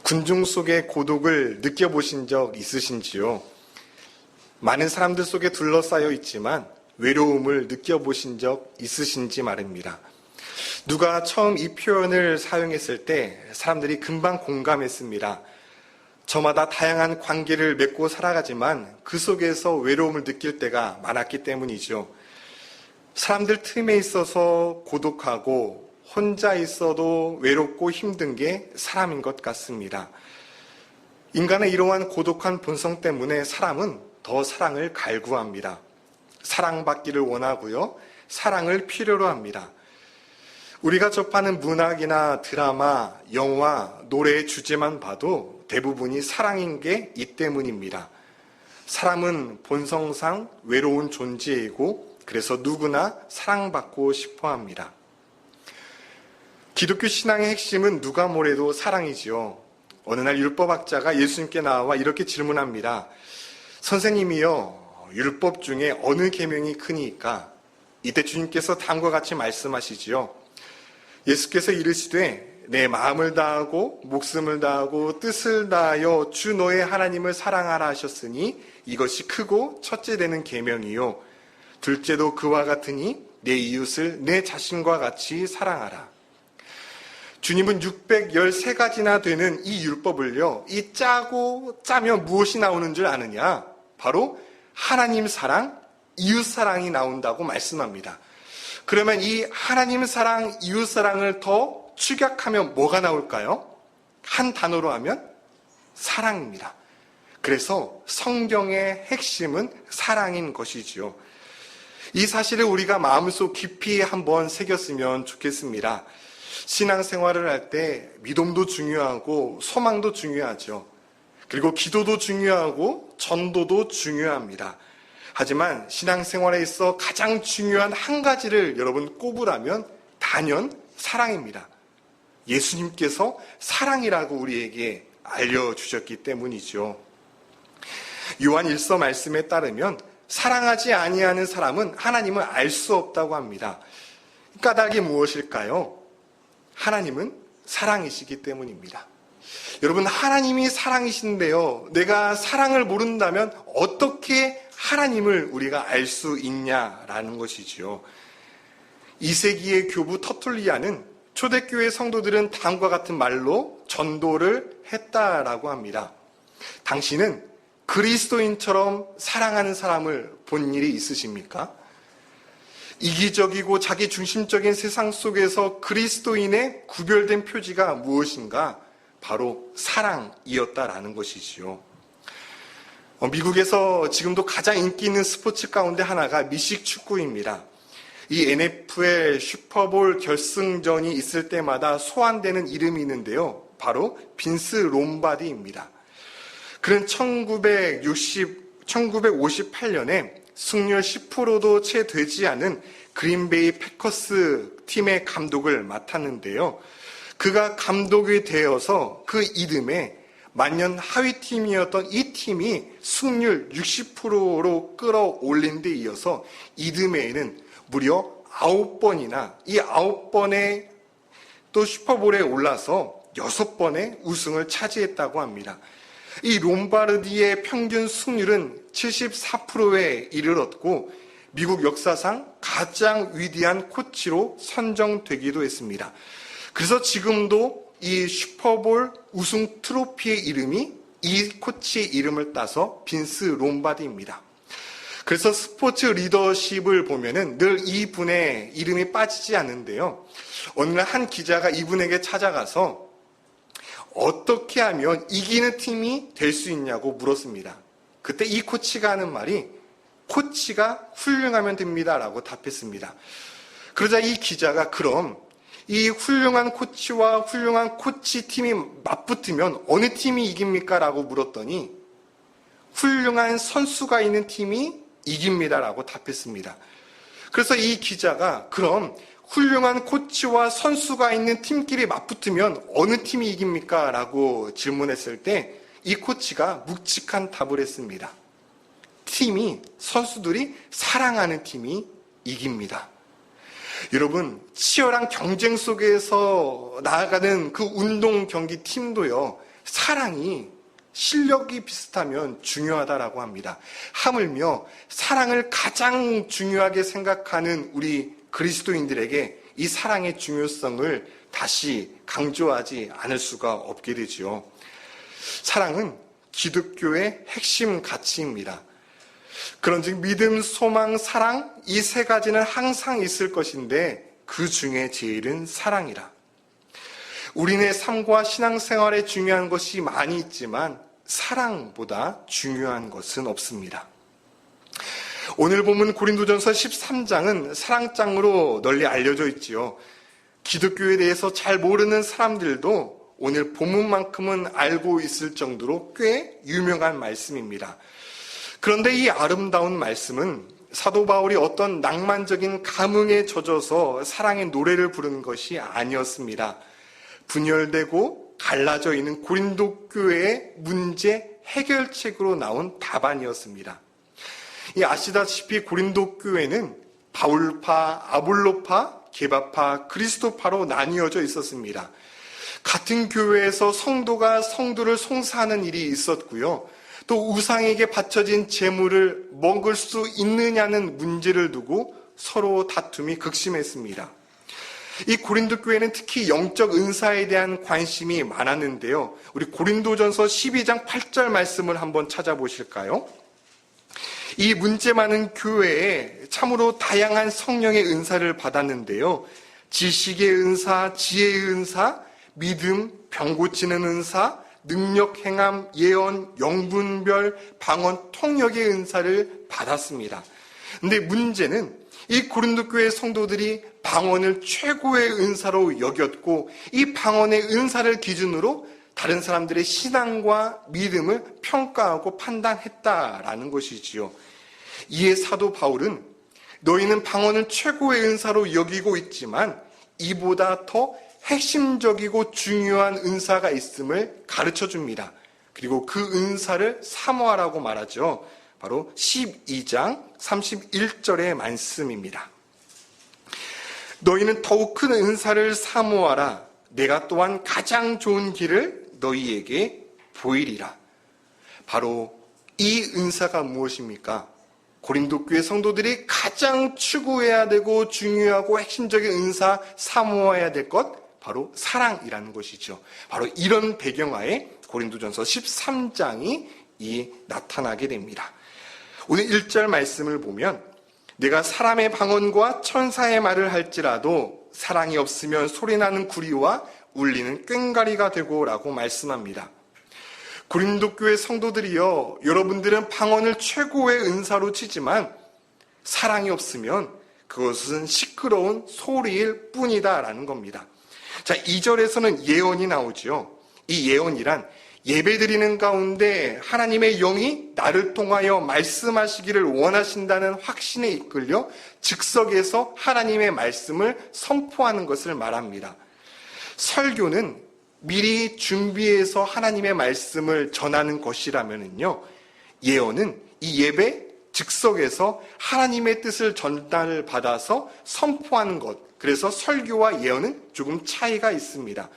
군중 속의 고독을 느껴보신 적 있으신지요? 많은 사람들 속에 둘러싸여 있지만 외로움을 느껴보신 적 있으신지 말입니다. 누가 처음 이 표현을 사용했을 때 사람들이 금방 공감했습니다. 저마다 다양한 관계를 맺고 살아가지만 그 속에서 외로움을 느낄 때가 많았기 때문이죠. 사람들 틈에 있어서 고독하고 혼자 있어도 외롭고 힘든 게 사람인 것 같습니다. 인간의 이러한 고독한 본성 때문에 사람은 더 사랑을 갈구합니다. 사랑받기를 원하고요. 사랑을 필요로 합니다. 우리가 접하는 문학이나 드라마, 영화, 노래의 주제만 봐도 대부분이 사랑인 게 이 때문입니다. 사람은 본성상 외로운 존재이고 그래서 누구나 사랑받고 싶어 합니다. 기독교 신앙의 핵심은 누가 뭐래도 사랑이지요. 어느 날 율법학자가 예수님께 나와 이렇게 질문합니다. 선생님이요, 율법 중에 어느 계명이 크니까? 이때 주님께서 다음과 같이 말씀하시지요. 예수께서 이르시되 내 마음을 다하고 목숨을 다하고 뜻을 다하여 주 너의 하나님을 사랑하라 하셨으니 이것이 크고 첫째 되는 계명이요. 둘째도 그와 같으니 내 이웃을 내 자신과 같이 사랑하라. 주님은 613가지나 되는 이 율법을요, 이 짜고 짜면 무엇이 나오는 줄 아느냐? 바로 하나님 사랑, 이웃 사랑이 나온다고 말씀합니다. 그러면 이 하나님 사랑, 이웃 사랑을 더 축약하면 뭐가 나올까요? 한 단어로 하면 사랑입니다. 그래서 성경의 핵심은 사랑인 것이지요. 이 사실을 우리가 마음속 깊이 한번 새겼으면 좋겠습니다. 신앙생활을 할 때 믿음도 중요하고 소망도 중요하죠. 그리고 기도도 중요하고 전도도 중요합니다. 하지만 신앙생활에 있어 가장 중요한 한 가지를 여러분 꼽으라면 단연 사랑입니다. 예수님께서 사랑이라고 우리에게 알려주셨기 때문이죠. 요한 1서 말씀에 따르면 사랑하지 아니하는 사람은 하나님을 알 수 없다고 합니다. 까닭이 무엇일까요? 하나님은 사랑이시기 때문입니다. 여러분, 하나님이 사랑이신데요, 내가 사랑을 모른다면 어떻게 하나님을 우리가 알 수 있냐라는 것이지요. 2세기의 교부 터툴리아는 초대교회 성도들은 다음과 같은 말로 전도를 했다라고 합니다. 당신은 그리스도인처럼 사랑하는 사람을 본 일이 있으십니까? 이기적이고 자기 중심적인 세상 속에서 그리스도인의 구별된 표지가 무엇인가? 바로 사랑이었다라는 것이지요. 미국에서 지금도 가장 인기 있는 스포츠 가운데 하나가 미식 축구입니다. 이 NFL 슈퍼볼 결승전이 있을 때마다 소환되는 이름이 있는데요. 바로 빈스 롬바디입니다. 그는 1958년에 승률 10%도 채 되지 않은 그린베이 패커스 팀의 감독을 맡았는데요. 그가 감독이 되어서 그 이듬해 만년 하위 팀이었던 이 팀이 승률 60%로 끌어올린 데 이어서 이듬해에는 무려 9번이나 이 9번의 또 슈퍼볼에 올라서 6번의 우승을 차지했다고 합니다. 이 롬바르디의 평균 승률은 74%에 이르렀고 미국 역사상 가장 위대한 코치로 선정되기도 했습니다. 그래서 지금도 이 슈퍼볼 우승 트로피의 이름이 이 코치의 이름을 따서 빈스 롬바디입니다. 그래서 스포츠 리더십을 보면은 늘 이분의 이름이 빠지지 않는데요. 어느 날 한 기자가 이분에게 찾아가서 어떻게 하면 이기는 팀이 될 수 있냐고 물었습니다. 그때 이 코치가 하는 말이 코치가 훌륭하면 됩니다라고 답했습니다. 그러자 이 기자가 그럼 이 훌륭한 코치와 훌륭한 코치 팀이 맞붙으면 어느 팀이 이깁니까? 라고 물었더니 훌륭한 선수가 있는 팀이 이깁니다라고 답했습니다. 그래서 이 기자가 그럼 훌륭한 코치와 선수가 있는 팀끼리 맞붙으면 어느 팀이 이깁니까? 라고 질문했을 때 이 코치가 묵직한 답을 했습니다. 선수들이 사랑하는 팀이 이깁니다. 여러분, 치열한 경쟁 속에서 나아가는 그 운동 경기 팀도요, 사랑이 실력이 비슷하면 중요하다라고 합니다. 하물며 사랑을 가장 중요하게 생각하는 우리 그리스도인들에게 이 사랑의 중요성을 다시 강조하지 않을 수가 없게 되지요. 사랑은 기독교의 핵심 가치입니다. 그런즉 믿음, 소망, 사랑 이 세 가지는 항상 있을 것인데 그 중에 제일은 사랑이라. 우리네 삶과 신앙생활에 중요한 것이 많이 있지만 사랑보다 중요한 것은 없습니다. 오늘 본문 고린도전서 13장은 사랑장으로 널리 알려져 있지요. 기독교에 대해서 잘 모르는 사람들도 오늘 본문만큼은 알고 있을 정도로 꽤 유명한 말씀입니다. 그런데 이 아름다운 말씀은 사도 바울이 어떤 낭만적인 감흥에 젖어서 사랑의 노래를 부르는 것이 아니었습니다. 분열되고 갈라져 있는 고린도 교회의 문제 해결책으로 나온 답안이었습니다. 아시다시피 고린도 교회는 바울파, 아볼로파, 게바파, 그리스도파로 나뉘어져 있었습니다. 같은 교회에서 성도가 성도를 송사하는 일이 있었고요. 또 우상에게 바쳐진 제물을 먹을 수 있느냐는 문제를 두고 서로 다툼이 극심했습니다. 이 고린도 교회는 특히 영적 은사에 대한 관심이 많았는데요. 우리 고린도전서 12장 8절 말씀을 한번 찾아보실까요? 이 문제 많은 교회에 참으로 다양한 성령의 은사를 받았는데요. 지식의 은사, 지혜의 은사, 믿음, 병 고치는 은사, 능력 행함, 예언, 영분별, 방언, 통역의 은사를 받았습니다. 근데 문제는 이 고린도 교회 성도들이 방언을 최고의 은사로 여겼고 이 방언의 은사를 기준으로 다른 사람들의 신앙과 믿음을 평가하고 판단했다라는 것이지요. 이에 사도 바울은 너희는 방언을 최고의 은사로 여기고 있지만 이보다 더 핵심적이고 중요한 은사가 있음을 가르쳐 줍니다. 그리고 그 은사를 사모하라고 말하죠. 바로 12장 31절의 말씀입니다. 너희는 더욱 큰 은사를 사모하라. 내가 또한 가장 좋은 길을 너희에게 보이리라. 바로 이 은사가 무엇입니까? 고린도 교회 성도들이 가장 추구해야 되고 중요하고 핵심적인 은사 사모해야 될 것, 바로 사랑이라는 것이죠. 바로 이런 배경하에 고린도전서 13장이 나타나게 됩니다. 오늘 1절 말씀을 보면 내가 사람의 방언과 천사의 말을 할지라도 사랑이 없으면 소리나는 구리와 울리는 꽹과리가 되고 라고 말씀합니다. 고린도 교회 성도들이요, 여러분들은 방언을 최고의 은사로 치지만 사랑이 없으면 그것은 시끄러운 소리일 뿐이다 라는 겁니다. 자, 2절에서는 예언이 나오죠. 이 예언이란 예배드리는 가운데 하나님의 영이 나를 통하여 말씀하시기를 원하신다는 확신에 이끌려 즉석에서 하나님의 말씀을 선포하는 것을 말합니다. 설교는 미리 준비해서 하나님의 말씀을 전하는 것이라면요, 예언은 이 예배 즉석에서 하나님의 뜻을 전달받아서 선포하는 것, 그래서 설교와 예언은 조금 차이가 있습니다.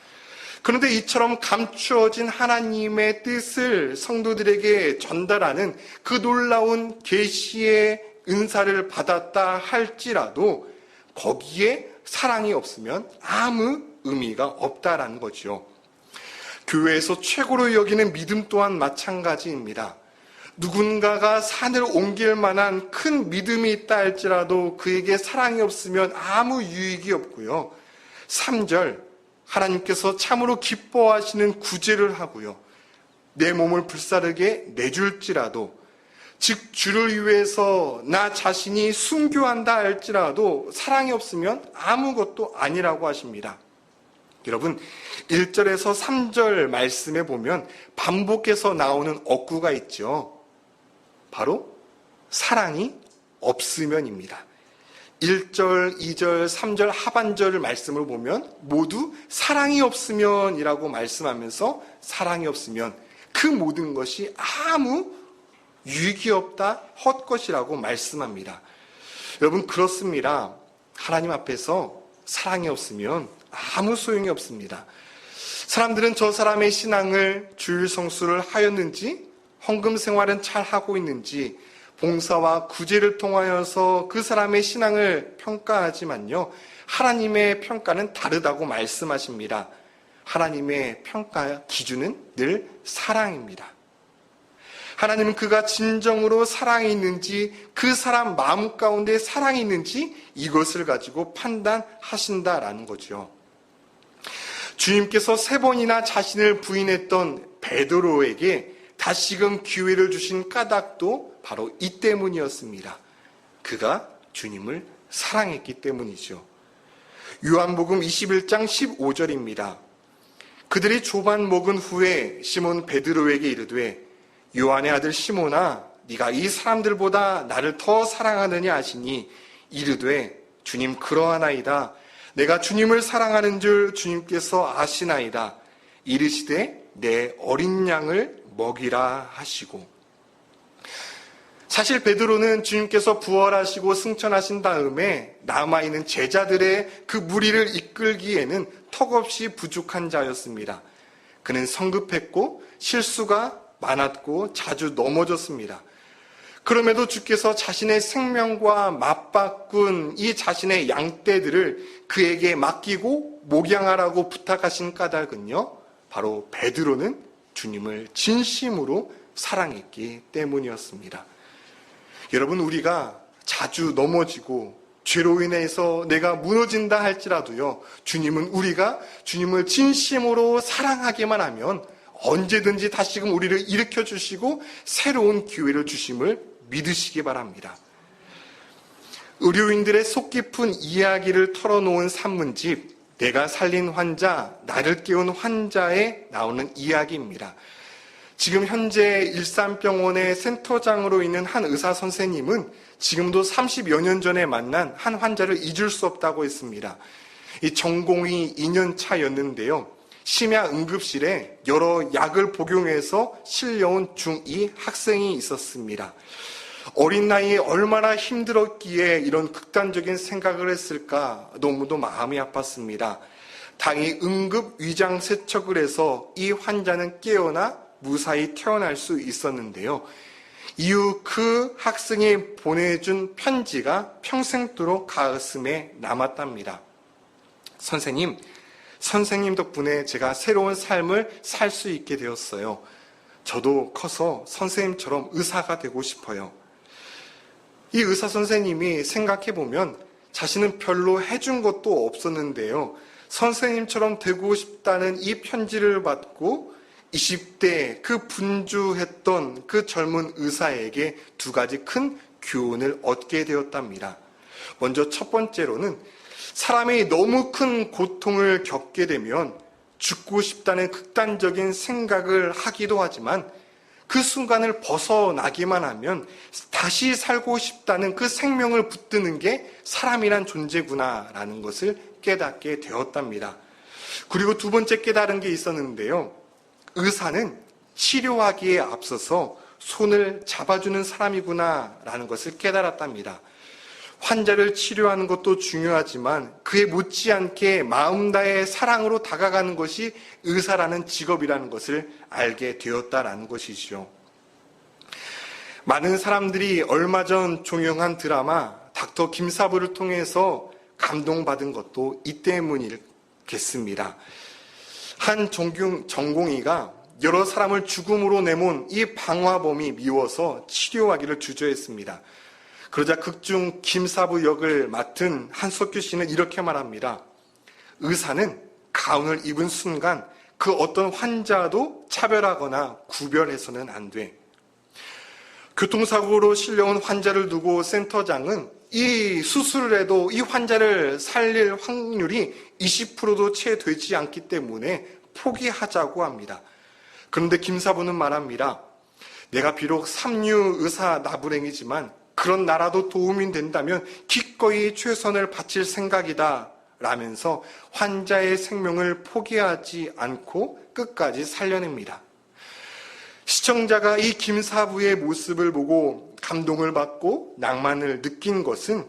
그런데 이처럼 감추어진 하나님의 뜻을 성도들에게 전달하는 그 놀라운 계시의 은사를 받았다 할지라도 거기에 사랑이 없으면 아무 의미가 없다라는 거죠. 교회에서 최고로 여기는 믿음 또한 마찬가지입니다. 누군가가 산을 옮길 만한 큰 믿음이 있다 할지라도 그에게 사랑이 없으면 아무 유익이 없고요. 3절, 하나님께서 참으로 기뻐하시는 구제를 하고요. 내 몸을 불사르게 내줄지라도, 즉 주를 위해서 나 자신이 순교한다 할지라도 사랑이 없으면 아무것도 아니라고 하십니다. 여러분, 1절에서 3절 말씀에 보면 반복해서 나오는 어구가 있죠. 바로 사랑이 없으면입니다. 1절, 2절, 3절 하반절 말씀을 보면 모두 사랑이 없으면이라고 말씀하면서 사랑이 없으면 그 모든 것이 아무 유익이 없다, 헛것이라고 말씀합니다. 여러분, 그렇습니다. 하나님 앞에서 사랑이 없으면 아무 소용이 없습니다. 사람들은 저 사람의 신앙을 주일 성수를 하였는지, 헌금 생활은 잘 하고 있는지, 봉사와 구제를 통하여서 그 사람의 신앙을 평가하지만요, 하나님의 평가는 다르다고 말씀하십니다. 하나님의 평가 기준은 늘 사랑입니다. 하나님은 그가 진정으로 사랑이 있는지, 그 사람 마음 가운데 사랑이 있는지 이것을 가지고 판단하신다라는 거죠. 주님께서 3번이나 자신을 부인했던 베드로에게 다시금 기회를 주신 까닭도 바로 이 때문이었습니다. 그가 주님을 사랑했기 때문이죠. 요한복음 21장 15절입니다. 그들이 조반 먹은 후에 시몬 베드로에게 이르되 요한의 아들 시몬아, 네가 이 사람들보다 나를 더 사랑하느냐 하시니 이르되 주님 그러하나이다. 내가 주님을 사랑하는 줄 주님께서 아시나이다. 이르시되 내 어린 양을 먹이라 하시고. 사실 베드로는 주님께서 부활하시고 승천하신 다음에 남아있는 제자들의 그 무리를 이끌기에는 턱없이 부족한 자였습니다. 그는 성급했고 실수가 많았고 자주 넘어졌습니다. 그럼에도 주께서 자신의 생명과 맞바꾼 이 자신의 양떼들을 그에게 맡기고 목양하라고 부탁하신 까닭은요, 바로 베드로는 주님을 진심으로 사랑했기 때문이었습니다. 여러분, 우리가 자주 넘어지고 죄로 인해서 내가 무너진다 할지라도요, 주님은 우리가 주님을 진심으로 사랑하기만 하면 언제든지 다시금 우리를 일으켜 주시고 새로운 기회를 주심을 믿으시기 바랍니다. 의료인들의 속 깊은 이야기를 털어놓은 산문집 내가 살린 환자, 나를 깨운 환자에 나오는 이야기입니다. 지금 현재 일산병원의 센터장으로 있는 한 의사 선생님은 지금도 30여 년 전에 만난 한 환자를 잊을 수 없다고 했습니다. 이 전공이 2년 차였는데요. 심야 응급실에 여러 약을 복용해서 실려온 중2 학생이 있었습니다. 어린 나이에 얼마나 힘들었기에 이런 극단적인 생각을 했을까 너무도 마음이 아팠습니다. 당이 응급 위장 세척을 해서 이 환자는 깨어나 무사히 태어날 수 있었는데요. 이후 그 학생이 보내준 편지가 평생도록 가슴에 남았답니다. 선생님 덕분에 제가 새로운 삶을 살 수 있게 되었어요. 저도 커서 선생님처럼 의사가 되고 싶어요. 이 의사 선생님이 생각해보면 자신은 별로 해준 것도 없었는데요. 선생님처럼 되고 싶다는 이 편지를 받고 20대 그 분주했던 그 젊은 의사에게 2가지 큰 교훈을 얻게 되었답니다. 먼저 첫 번째로는 사람이 너무 큰 고통을 겪게 되면 죽고 싶다는 극단적인 생각을 하기도 하지만 그 순간을 벗어나기만 하면 다시 살고 싶다는 그 생명을 붙드는 게 사람이란 존재구나라는 것을 깨닫게 되었답니다. 그리고 2번째 깨달은 게 있었는데요. 의사는 치료하기에 앞서서 손을 잡아주는 사람이구나라는 것을 깨달았답니다. 환자를 치료하는 것도 중요하지만 그에 못지않게 마음 다해 사랑으로 다가가는 것이 의사라는 직업이라는 것을 알게 되었다라는 것이죠. 많은 사람들이 얼마 전 종영한 드라마 닥터 김사부를 통해서 감동받은 것도 이 때문이겠습니다. 한 전공의가 여러 사람을 죽음으로 내몬 이 방화범이 미워서 치료하기를 주저했습니다. 그러자 극중 김사부 역을 맡은 한석규 씨는 이렇게 말합니다. 의사는 가운을 입은 순간 그 어떤 환자도 차별하거나 구별해서는 안 돼. 교통사고로 실려온 환자를 두고 센터장은 이 수술을 해도 이 환자를 살릴 확률이 20%도 채 되지 않기 때문에 포기하자고 합니다. 그런데 김사부는 말합니다. 내가 비록 삼류 의사 나부랭이지만 그런 나라도 도움이 된다면 기꺼이 최선을 바칠 생각이다 라면서 환자의 생명을 포기하지 않고 끝까지 살려냅니다. 시청자가 이 김사부의 모습을 보고 감동을 받고 낭만을 느낀 것은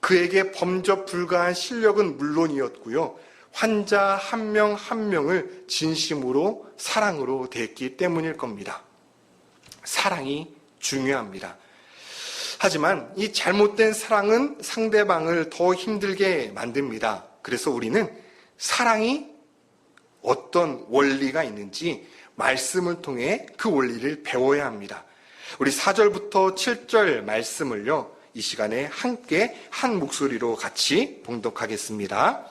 그에게 범접 불가한 실력은 물론이었고요. 환자 한 명 한 명을 진심으로 사랑으로 대했기 때문일 겁니다. 사랑이 중요합니다. 하지만 이 잘못된 사랑은 상대방을 더 힘들게 만듭니다. 그래서 우리는 사랑이 어떤 원리가 있는지 말씀을 통해 그 원리를 배워야 합니다. 우리 4절부터 7절 말씀을요, 이 시간에 함께 한 목소리로 같이 봉독하겠습니다.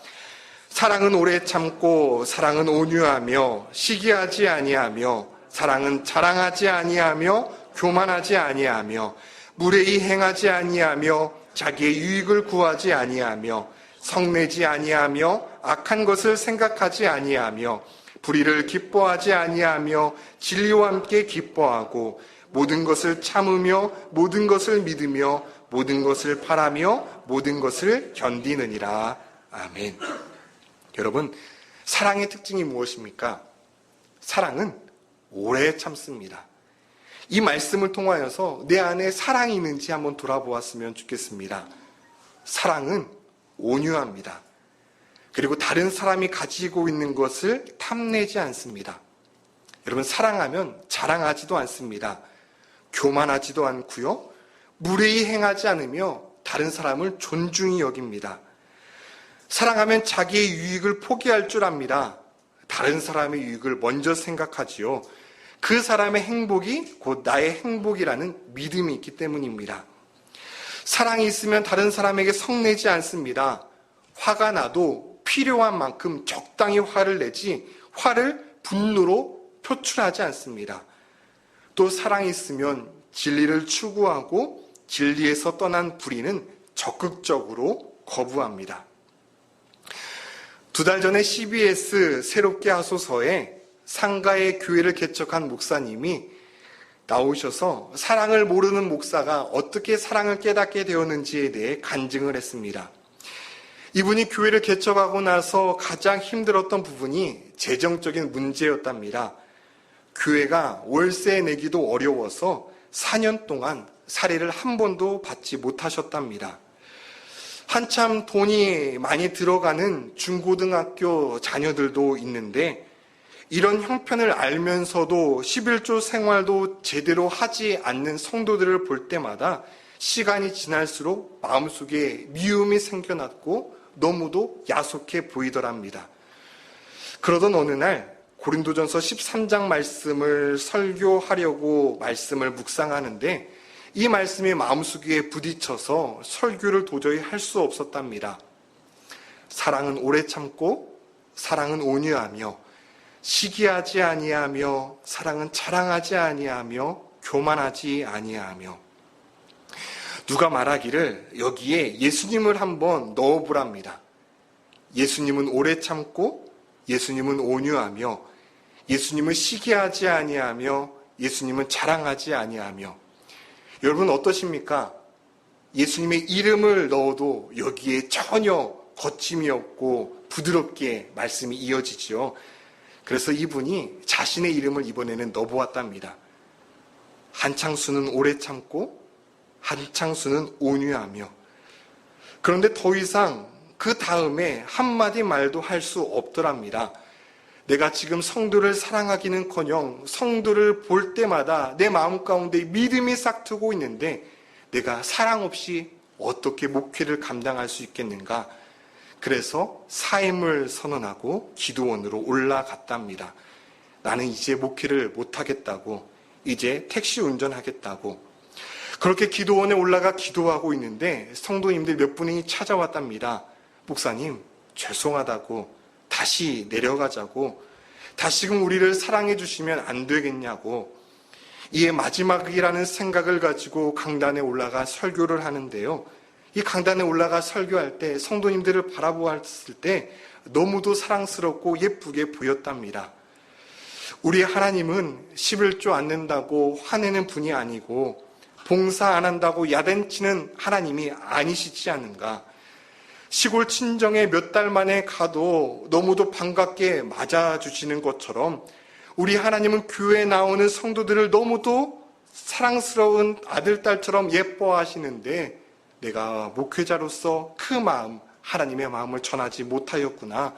사랑은 오래 참고 사랑은 온유하며 시기하지 아니하며 사랑은 자랑하지 아니하며 교만하지 아니하며 무례히 행하지 아니하며 자기의 유익을 구하지 아니하며 성내지 아니하며 악한 것을 생각하지 아니하며 불의를 기뻐하지 아니하며 진리와 함께 기뻐하고 모든 것을 참으며 모든 것을 믿으며 모든 것을 바라며 모든 것을 견디느니라. 아멘. 여러분, 사랑의 특징이 무엇입니까? 사랑은 오래 참습니다. 이 말씀을 통하여서 내 안에 사랑이 있는지 한번 돌아보았으면 좋겠습니다. 사랑은 온유합니다. 그리고 다른 사람이 가지고 있는 것을 탐내지 않습니다. 여러분, 사랑하면 자랑하지도 않습니다. 교만하지도 않고요. 무례히 행하지 않으며 다른 사람을 존중히 여깁니다. 사랑하면 자기의 유익을 포기할 줄 압니다. 다른 사람의 유익을 먼저 생각하지요. 그 사람의 행복이 곧 나의 행복이라는 믿음이 있기 때문입니다. 사랑이 있으면 다른 사람에게 성내지 않습니다. 화가 나도 필요한 만큼 적당히 화를 내지 화를 분노로 표출하지 않습니다. 또 사랑이 있으면 진리를 추구하고 진리에서 떠난 불의는 적극적으로 거부합니다. 2달 전에 CBS 새롭게 하소서에 상가의 교회를 개척한 목사님이 나오셔서 사랑을 모르는 목사가 어떻게 사랑을 깨닫게 되었는지에 대해 간증을 했습니다. 이분이 교회를 개척하고 나서 가장 힘들었던 부분이 재정적인 문제였답니다. 교회가 월세 내기도 어려워서 4년 동안 사례를 한 번도 받지 못하셨답니다. 한참 돈이 많이 들어가는 중고등학교 자녀들도 있는데 이런 형편을 알면서도 11조 생활도 제대로 하지 않는 성도들을 볼 때마다 시간이 지날수록 마음속에 미움이 생겨났고 너무도 야속해 보이더랍니다. 그러던 어느 날 고린도전서 13장 말씀을 설교하려고 말씀을 묵상하는데 이 말씀이 마음속에 부딪혀서 설교를 도저히 할 수 없었답니다. 사랑은 오래 참고 사랑은 온유하며 시기하지 아니하며 사랑은 자랑하지 아니하며 교만하지 아니하며 누가 말하기를 여기에 예수님을 한번 넣어보랍니다. 예수님은 오래 참고 예수님은 온유하며 예수님은 시기하지 아니하며 예수님은 자랑하지 아니하며 여러분 어떠십니까? 예수님의 이름을 넣어도 여기에 전혀 거침이 없고 부드럽게 말씀이 이어지죠. 그래서 이분이 자신의 이름을 이번에는 넣어보았답니다. 한창수는 오래 참고 한창수는 온유하며 그런데 더 이상 그 다음에 한마디 말도 할 수 없더랍니다. 내가 지금 성도를 사랑하기는커녕 성도를 볼 때마다 내 마음 가운데 믿음이 싹트고 있는데 내가 사랑 없이 어떻게 목회를 감당할 수 있겠는가? 그래서 사임을 선언하고 기도원으로 올라갔답니다. 나는 이제 목회를 못하겠다고, 이제 택시 운전하겠다고. 그렇게 기도원에 올라가 기도하고 있는데 성도님들 몇 분이 찾아왔답니다. 목사님, 죄송하다고, 다시 내려가자고, 다시금 우리를 사랑해 주시면 안 되겠냐고. 이에 마지막이라는 생각을 가지고 강단에 올라가 설교를 하는데요. 이 강단에 올라가 설교할 때 성도님들을 바라보았을 때 너무도 사랑스럽고 예쁘게 보였답니다. 우리 하나님은 11조 안 낸다고 화내는 분이 아니고 봉사 안 한다고 야단치는 하나님이 아니시지 않는가. 시골 친정에 몇 달 만에 가도 너무도 반갑게 맞아주시는 것처럼 우리 하나님은 교회에 나오는 성도들을 너무도 사랑스러운 아들, 딸처럼 예뻐하시는데 내가 목회자로서 그 마음, 하나님의 마음을 전하지 못하였구나.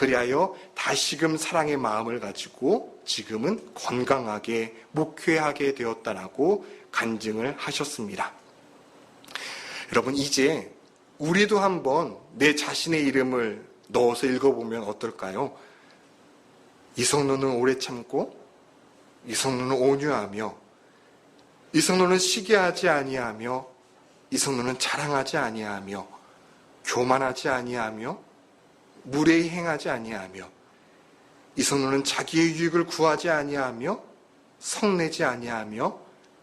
그리하여 다시금 사랑의 마음을 가지고 지금은 건강하게 목회하게 되었다라고 간증을 하셨습니다. 여러분, 이제 우리도 한번 내 자신의 이름을 넣어서 읽어보면 어떨까요? 이성로는 오래 참고, 이성로는 온유하며, 이성로는 시기하지 아니하며, 이성로는 자랑하지 아니하며, 교만하지 아니하며, 무례히 행하지 아니하며, 이성로는 자기의 유익을 구하지 아니하며, 성내지 아니하며,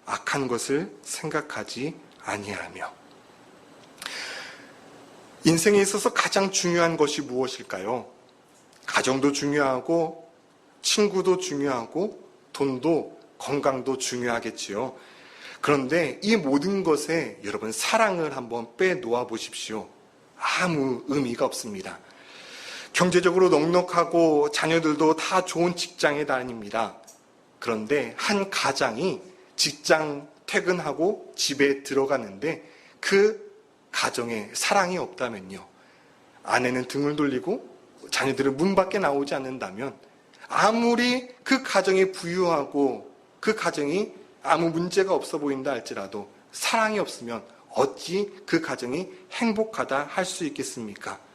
악한 것을 생각하지 아니하며. 인생에 있어서 가장 중요한 것이 무엇일까요? 가정도 중요하고, 친구도 중요하고, 돈도 건강도 중요하겠지요. 그런데 이 모든 것에 여러분 사랑을 한번 빼놓아 보십시오. 아무 의미가 없습니다. 경제적으로 넉넉하고 자녀들도 다 좋은 직장에 다닙니다. 그런데 한 가장이 직장 퇴근하고 집에 들어가는데 그 가정에 사랑이 없다면요. 아내는 등을 돌리고 자녀들은 문 밖에 나오지 않는다면 아무리 그 가정이 부유하고 그 가정이 아무 문제가 없어 보인다 할지라도 사랑이 없으면 어찌 그 가정이 행복하다 할 수 있겠습니까?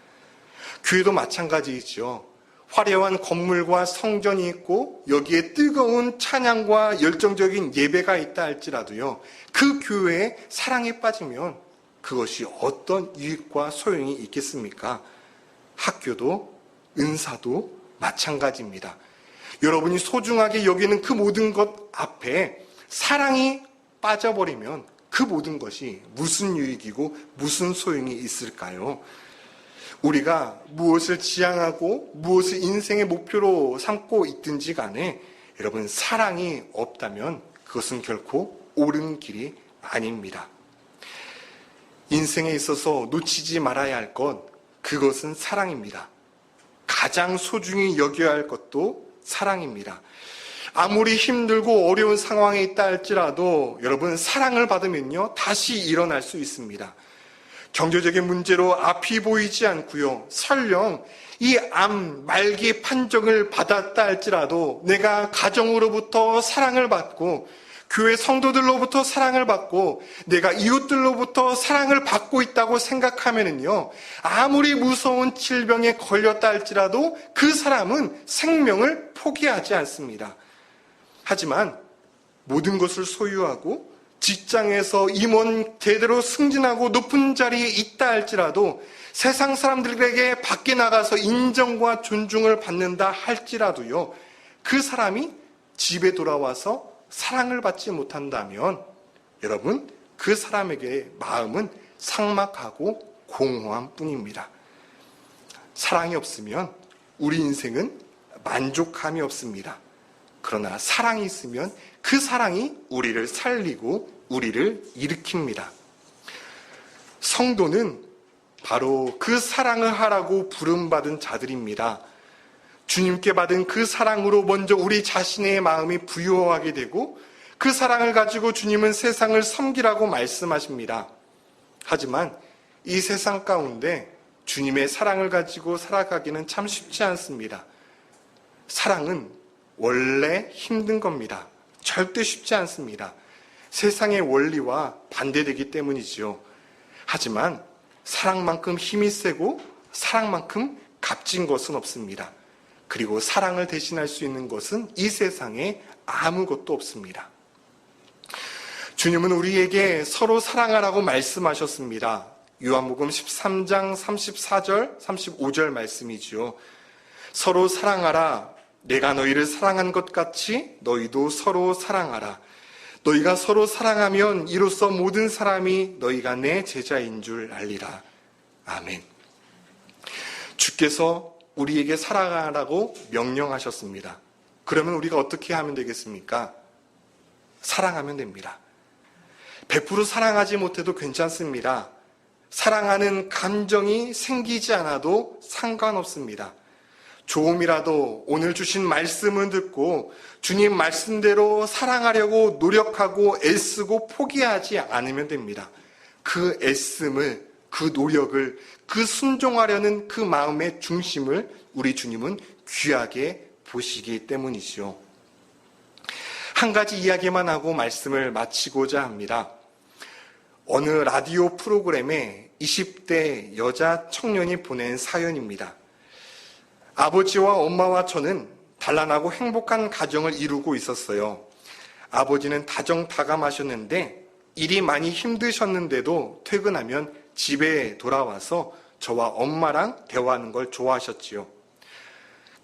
교회도 마찬가지이죠. 화려한 건물과 성전이 있고 여기에 뜨거운 찬양과 열정적인 예배가 있다 할지라도요. 그 교회에 사랑에 빠지면 그것이 어떤 유익과 소용이 있겠습니까? 학교도 은사도 마찬가지입니다. 여러분이 소중하게 여기는 그 모든 것 앞에 사랑이 빠져버리면 그 모든 것이 무슨 유익이고 무슨 소용이 있을까요? 우리가 무엇을 지향하고 무엇을 인생의 목표로 삼고 있든지 간에 여러분 사랑이 없다면 그것은 결코 옳은 길이 아닙니다. 인생에 있어서 놓치지 말아야 할 것, 그것은 사랑입니다. 가장 소중히 여겨야 할 것도 사랑입니다. 아무리 힘들고 어려운 상황에 있다 할지라도 여러분 사랑을 받으면요 다시 일어날 수 있습니다. 경제적인 문제로 앞이 보이지 않고요. 설령 이 암 말기 판정을 받았다 할지라도 내가 가정으로부터 사랑을 받고 교회 성도들로부터 사랑을 받고 내가 이웃들로부터 사랑을 받고 있다고 생각하면은요. 아무리 무서운 질병에 걸렸다 할지라도 그 사람은 생명을 포기하지 않습니다. 하지만 모든 것을 소유하고 직장에서 임원 대대로 승진하고 높은 자리에 있다 할지라도 세상 사람들에게 밖에 나가서 인정과 존중을 받는다 할지라도요. 그 사람이 집에 돌아와서 사랑을 받지 못한다면 여러분 그 사람에게 마음은 삭막하고 공허한 뿐입니다. 사랑이 없으면 우리 인생은 만족함이 없습니다. 그러나 사랑이 있으면 그 사랑이 우리를 살리고 우리를 일으킵니다. 성도는 바로 그 사랑을 하라고 부름받은 자들입니다. 주님께 받은 그 사랑으로 먼저 우리 자신의 마음이 부유하게 되고 그 사랑을 가지고 주님은 세상을 섬기라고 말씀하십니다. 하지만 이 세상 가운데 주님의 사랑을 가지고 살아가기는 참 쉽지 않습니다. 사랑은 원래 힘든 겁니다. 절대 쉽지 않습니다. 세상의 원리와 반대되기 때문이지요. 하지만 사랑만큼 힘이 세고 사랑만큼 값진 것은 없습니다. 그리고 사랑을 대신할 수 있는 것은 이 세상에 아무것도 없습니다. 주님은 우리에게 서로 사랑하라고 말씀하셨습니다. 요한복음 13장 34절, 35절 말씀이지요. 서로 사랑하라. 내가 너희를 사랑한 것 같이 너희도 서로 사랑하라. 너희가 서로 사랑하면 이로써 모든 사람이 너희가 내 제자인 줄 알리라. 아멘. 주께서 우리에게 사랑하라고 명령하셨습니다. 그러면 우리가 어떻게 하면 되겠습니까? 사랑하면 됩니다. 100% 사랑하지 못해도 괜찮습니다. 사랑하는 감정이 생기지 않아도 상관없습니다. 조금이라도 오늘 주신 말씀을 듣고 주님 말씀대로 사랑하려고 노력하고 애쓰고 포기하지 않으면 됩니다. 그 애씀을, 그 노력을, 그 순종하려는 그 마음의 중심을 우리 주님은 귀하게 보시기 때문이지요. 한 가지 이야기만 하고 말씀을 마치고자 합니다. 어느 라디오 프로그램에 20대 여자 청년이 보낸 사연입니다. 아버지와 엄마와 저는 단란하고 행복한 가정을 이루고 있었어요. 아버지는 다정다감하셨는데 일이 많이 힘드셨는데도 퇴근하면 집에 돌아와서 저와 엄마랑 대화하는 걸 좋아하셨지요.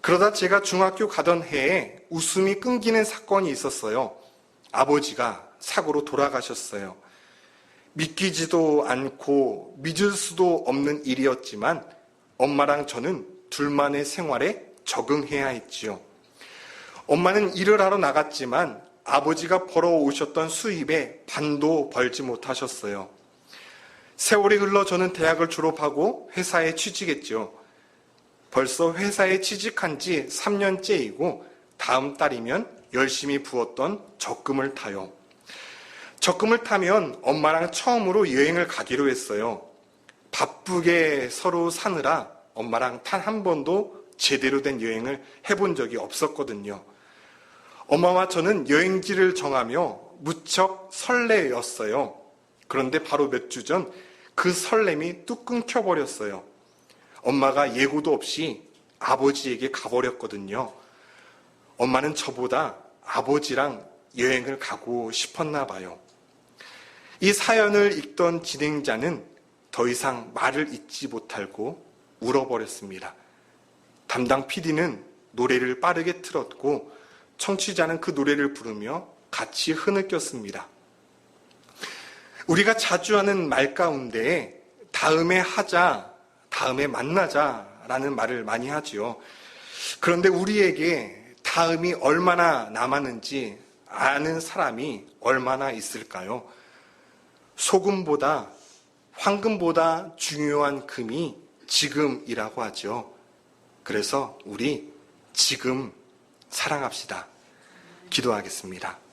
그러다 제가 중학교 가던 해에 웃음이 끊기는 사건이 있었어요. 아버지가 사고로 돌아가셨어요. 믿기지도 않고 믿을 수도 없는 일이었지만 엄마랑 저는 둘만의 생활에 적응해야 했지요. 엄마는 일을 하러 나갔지만 아버지가 벌어오셨던 수입에 반도 벌지 못하셨어요. 세월이 흘러 저는 대학을 졸업하고 회사에 취직했죠. 벌써 회사에 취직한 지 3년째이고 다음 달이면 열심히 부었던 적금을 타요. 적금을 타면 엄마랑 처음으로 여행을 가기로 했어요. 바쁘게 서로 사느라 엄마랑 단 한 번도 제대로 된 여행을 해본 적이 없었거든요. 엄마와 저는 여행지를 정하며 무척 설레였어요. 그런데 바로 몇 주 전 그 설렘이 뚝 끊겨버렸어요. 엄마가 예고도 없이 아버지에게 가버렸거든요. 엄마는 저보다 아버지랑 여행을 가고 싶었나 봐요. 이 사연을 읽던 진행자는 더 이상 말을 잇지 못하고 울어버렸습니다. 담당 PD는 노래를 빠르게 틀었고 청취자는 그 노래를 부르며 같이 흐느꼈습니다. 우리가 자주 하는 말 가운데 다음에 하자, 다음에 만나자라는 말을 많이 하지요. 그런데 우리에게 다음이 얼마나 남았는지 아는 사람이 얼마나 있을까요? 소금보다 황금보다 중요한 금이 지금이라고 하죠. 그래서 우리 지금 사랑합시다. 기도하겠습니다.